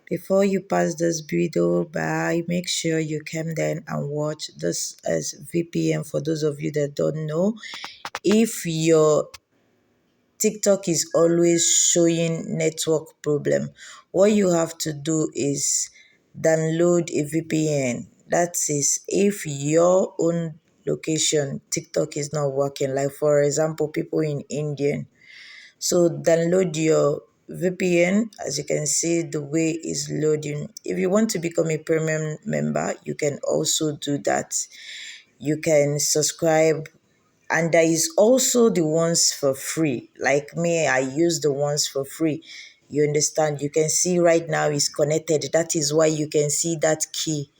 Before you pass this video by, make sure you come down and watch. This is VPN for those of you that don't know. If your TikTok is always showing network problem, what you have to do is download a VPN. That is, if your own location TikTok is not working, like for example people in India, so download your VPN. As you can see, the way is loading. If you want to become a premium member, you can also do that. You can subscribe, and there is also the ones for free. Like me, I use the ones for free. You understand? You can see right now is connected. That is why you can see that key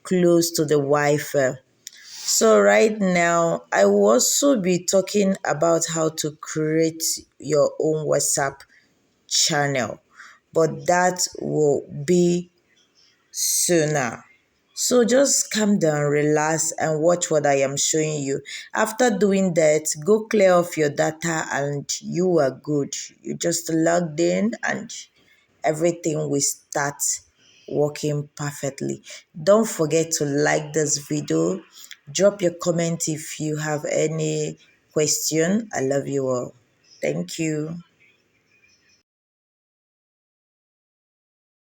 close to the Wi-Fi. So right now, I will also be talking about how to create your own WhatsApp channel, but that will be sooner. So just calm down, relax, and watch what I am showing you. After doing that, go clear off your data and you are good. You just logged in and everything will start working perfectly. Don't forget to like this video. Drop your comment if you have any question. I love you all. Thank you.